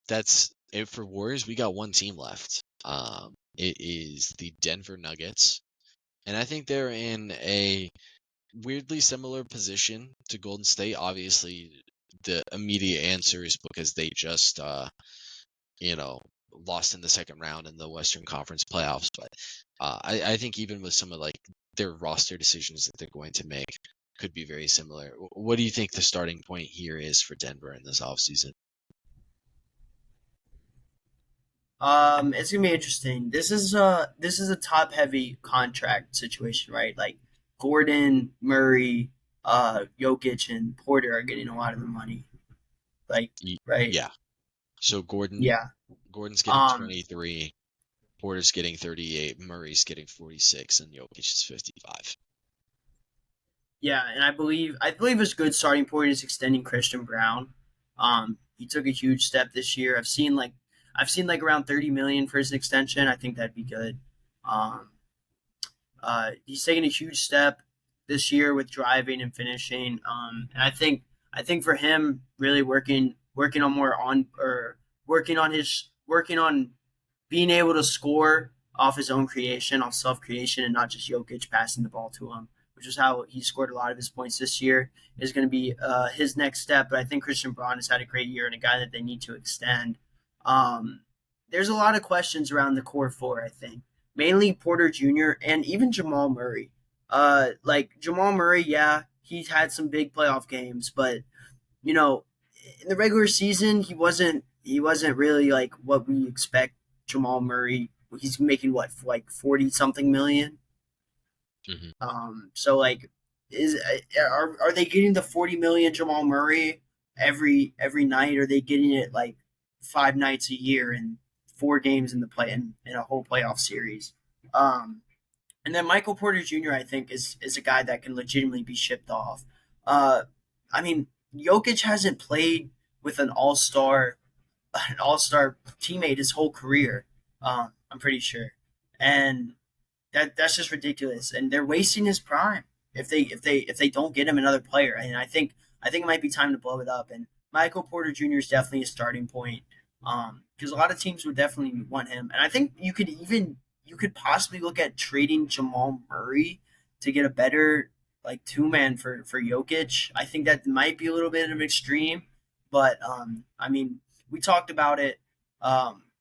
that's it for Warriors. We got one team left. It is the Denver Nuggets, and I think they're in a weirdly similar position to Golden State. Obviously, the immediate answer is because they just you know, lost in the second round in the Western Conference playoffs. But I think even with some of like their roster decisions that they're going to make could be very similar. What do you think the starting point here is for Denver in this offseason? It's gonna be interesting. This is a top heavy contract situation, right? Like Gordon, Murray, Jokic, and Porter are getting a lot of the money. Like, right? Yeah. So Yeah. Gordon's getting Um, 23, Porter's getting 38, Murray's getting 46, and Jokic is 55. yeah, and I believe his good starting point is extending Christian Brown. He took a huge step this year. I've seen like around 30 million for his extension. I think that'd be good. Um, he's taking a huge step this year with driving and finishing. And I think for him, really working on more on or working on being able to score off his own creation, off self creation, and not just Jokic passing the ball to him, which is how he scored a lot of his points this year, is going to be his next step. But I think Christian Braun has had a great year and a guy that they need to extend. Um, there's a lot of questions around the core four, I think, mainly Porter Jr. and even Jamal Murray. Like Jamal Murray, yeah, he's had some big playoff games, but you know, in the regular season, he wasn't really like what we expect Jamal Murray. He's making what, like 40 something million. Hmm. So like, are they getting the 40 million Jamal Murray every night? Or are they getting it like 5 nights a year and 4 games in the play in a whole playoff series? Um, and then Michael Porter Jr. I think is a guy that can legitimately be shipped off. Uh, I mean, Jokic hasn't played with an all star teammate his whole career. I'm pretty sure, and that's just ridiculous. And they're wasting his prime if they don't get him another player. And I think it might be time to blow it up. And Michael Porter Jr. is definitely a starting point. Because a lot of teams would definitely want him. And I think you could possibly look at trading Jamal Murray to get a better like two man for Jokic. I think that might be a little bit of an extreme, but I mean we talked about it.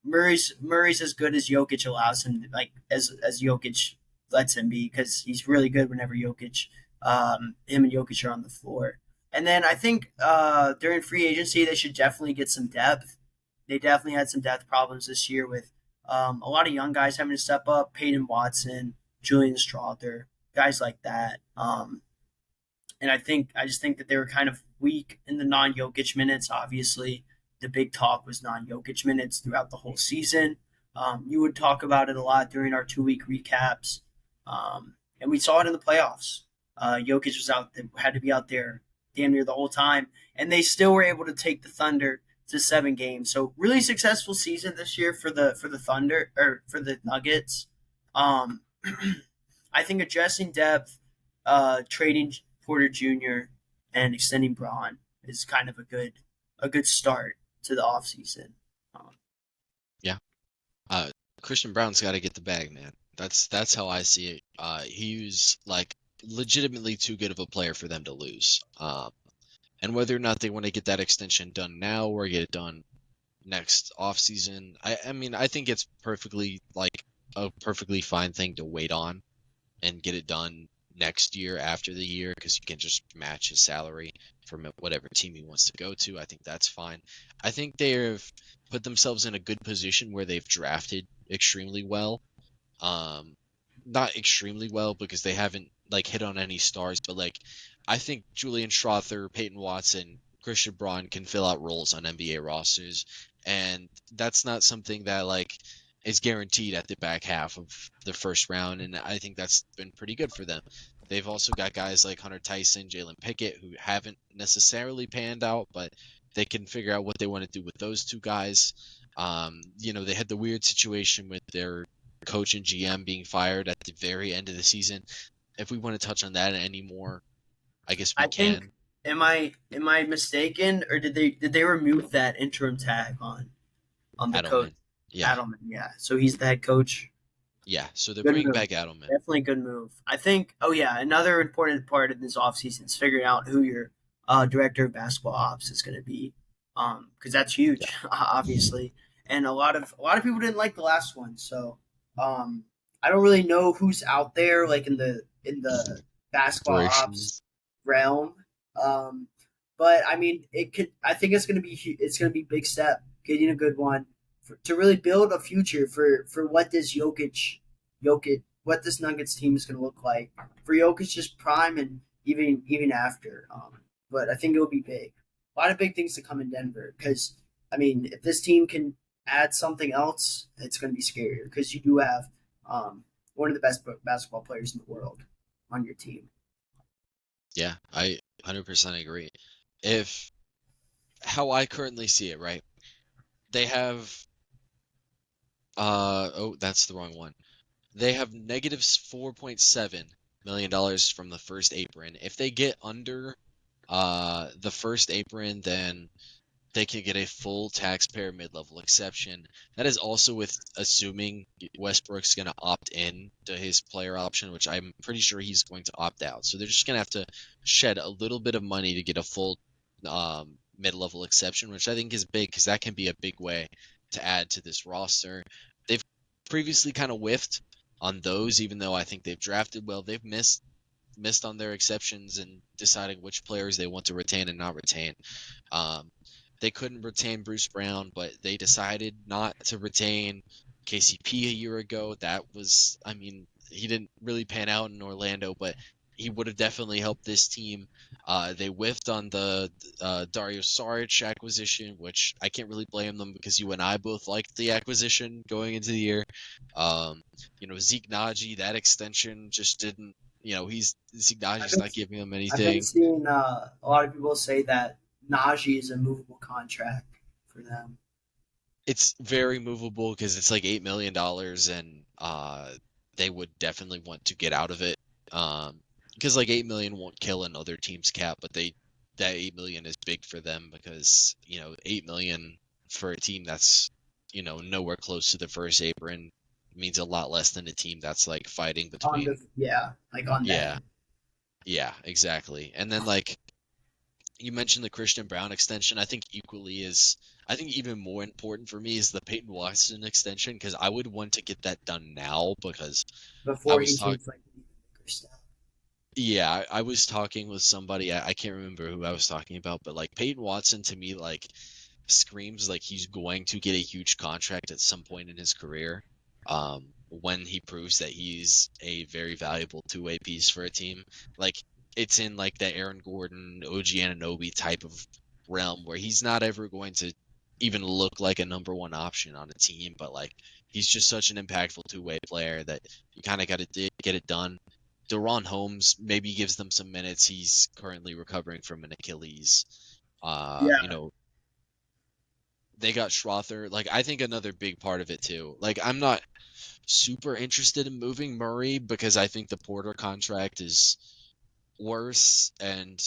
Murray's as good as Jokic allows him, like as Jokic lets him be, because he's really good whenever him and Jokic are on the floor. And then I think during free agency they should definitely get some depth. They definitely had some depth problems this year with a lot of young guys having to step up. Peyton Watson, Julian Strawther, guys like that. And I just think that they were kind of weak in the non-Jokic minutes. Obviously, the big talk was non-Jokic minutes throughout the whole season. You would talk about it a lot during our 2 week recaps, and we saw it in the playoffs. Jokic had to be out there damn near the whole time, and they still were able to take the Thunder to 7 games. So really successful season this year for the Thunder or for the Nuggets. Um, I think addressing depth, trading Porter Jr. and extending Braun is kind of a good start to the offseason. Um, Yeah. Uh, Christian Brown's got to get the bag, man. That's how I see it. He was like legitimately too good of a player for them to lose. And whether or not they want to get that extension done now or get it done next offseason, I mean, I think it's perfectly like a perfectly fine thing to wait on and get it done next year after the year because you can just match his salary from whatever team he wants to go to. I think that's fine. I think they've put themselves in a good position where they've drafted extremely well. Um, Not extremely well because they haven't like hit on any stars, but like I think Julian Strawther, Peyton Watson, Christian Braun can fill out roles on NBA rosters, and that's not something that like is guaranteed at the back half of the first round, and I think that's been pretty good for them. They've also got guys like Hunter Tyson, Jalen Pickett, who haven't necessarily panned out, but they can figure out what they want to do with those two guys. They had the weird situation with their coach and GM being fired at the very end of the season. If we want to touch on that anymore, I guess we I think can. am I mistaken, or did they remove that interim tag on? The coach Adelman. Yeah, Adelman. Yeah, so he's the head coach. yeah. So they're Good bringing move. back Adelman. Definitely a good move. I think. Oh yeah, another important part of this offseason is figuring out who your director of basketball ops is going to be, because that's Yeah. huge, obviously. And a lot of people didn't like the last one, so I don't really know who's out there like in the basketball ops Operations. realm. Um, but I mean, it could. I think it's going to be a big step getting a good one to really build a future for what this Jokic, what this Nuggets team is going to look like for Jokic's prime and even after. But I think it will be big. A lot of big things to come in Denver because I mean, if this team can add something else, it's going to be scarier because you do have one of the best basketball players in the world on your team. Yeah, I 100% agree. If how I currently see it, right? They have oh, that's the wrong one. They have negative $4.7 million from the first apron. If they get under the first apron, then they can get a full taxpayer mid-level exception. That is also with assuming Westbrook's going to opt in to his player option, which I'm pretty sure he's going to opt out. So they're just going to have to shed a little bit of money to get a full mid-level exception, which I think is big because that can be a big way to add to this roster. They've previously kind of whiffed on those, even though I think they've drafted well. They've missed on their exceptions and deciding which players they want to retain and not retain. Um, they couldn't retain Bruce Brown, but they decided not to retain KCP a year ago. That was, I mean, he didn't really pan out in Orlando, but he would have definitely helped this team. They whiffed on the Dario Saric acquisition, which I can't really blame them because you and I both liked the acquisition going into the year. Um, Zeke Naji, that extension just didn't. Zeke I've Naji's been not giving him I've been anything. seeing a lot of people say that Najee is a movable contract for them. It's very movable because it's like $8 million, and they would definitely want to get out of it. Because like 8 million won't kill another team's cap, but that 8 million is big for them because 8 million for a team that's nowhere close to the first apron means a lot less than a team that's like fighting On between. the yeah, like on that. Yeah, yeah, exactly. And then like you mentioned the Christian Brown extension. I think even more important for me is the Peyton Watson extension because I would want to get that done now because I Before he was talking. takes like an even bigger step. Yeah, I was talking with somebody. I can't remember who I was talking about, but like Peyton Watson to me like screams like he's going to get a huge contract at some point in his career. When he proves that he's a very valuable two-way piece for a team. Like it's in like the Aaron Gordon, OG Anunoby type of realm where he's not ever going to even look like a number one option on a team, but like he's just such an impactful two-way player that you kind of got to get it done. Deron Holmes maybe gives them some minutes. He's currently recovering from an Achilles. Yeah, They got Schrother. Like I think another big part of it too. Like I'm not super interested in moving Murray because I think the Porter contract is worse, and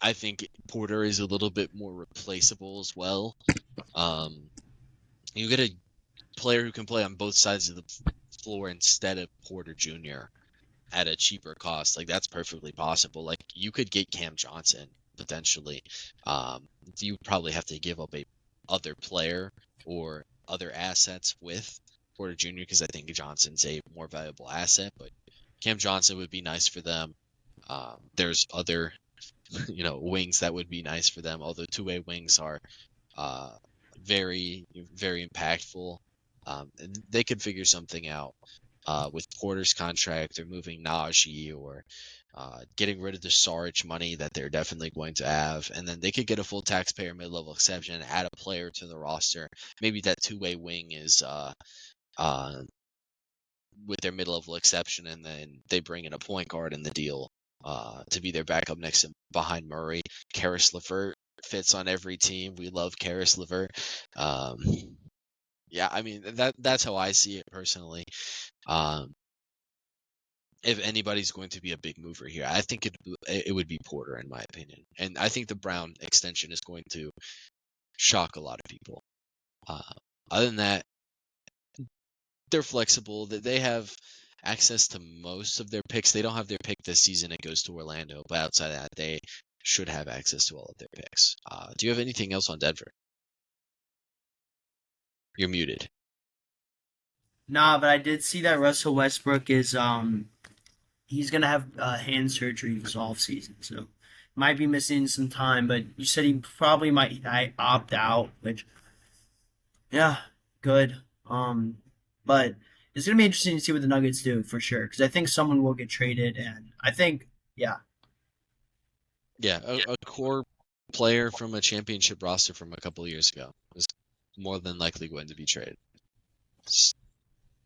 I think Porter is a little bit more replaceable as well. Um, you get a player who can play on both sides of the floor instead of Porter Jr. at a cheaper cost. Like that's perfectly possible. Like you could get Cam Johnson potentially. You probably have to give up a other player or other assets with Porter Jr. because I think Johnson's a more valuable asset, but Cam Johnson would be nice for them. There's other wings that would be nice for them. Although two-way wings are uh, very very impactful. And they could figure something out with Porter's contract or moving Najee or getting rid of the Sarge money that they're definitely going to have. And then they could get a full taxpayer mid-level exception and add a player to the roster. Maybe that two-way wing is uh, with their mid-level exception, and then they bring in a point guard in the deal to be their backup next to behind Murray. Karis LeVert fits on every team. We love Karis LeVert. Um, yeah, I mean that's how I see it personally. Um, if anybody's going to be a big mover here, I think it would be Porter in my opinion, and I think the Brown extension is going to shock a lot of people. Uh, Other than that, they're flexible. That they have access to most of their picks. They don't have their pick this season. It goes to Orlando. But outside of that, they should have access to all of their picks. Do you have anything else on Denver? You're muted. Nah, but I did see that Russell Westbrook is he's gonna have hand surgery this off season, so might be missing some time. But you said he probably might opt out, which yeah, good. But it's gonna be interesting to see what the Nuggets do for sure, because I think someone will get traded, and I think yeah, Yeah, a core player from a championship roster from a couple of years ago is more than likely going to be traded. It's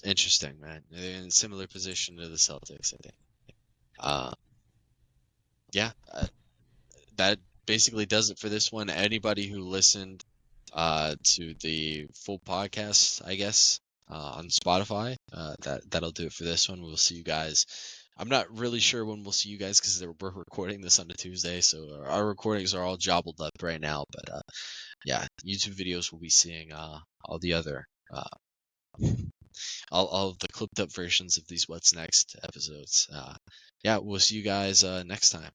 interesting, man. They're in a similar position to the Celtics, I think. Uh, yeah, that basically does it for this one. Anybody who listened to the full podcast, I guess, on Spotify, that'll do it for this one. We'll see you guys. I'm not really sure when we'll see you guys because we're recording this on a Tuesday, so our recordings are all jobbled up right now. But yeah, YouTube videos will be seeing all the other all of the clipped up versions of these What's Next episodes. Yeah, we'll see you guys next time.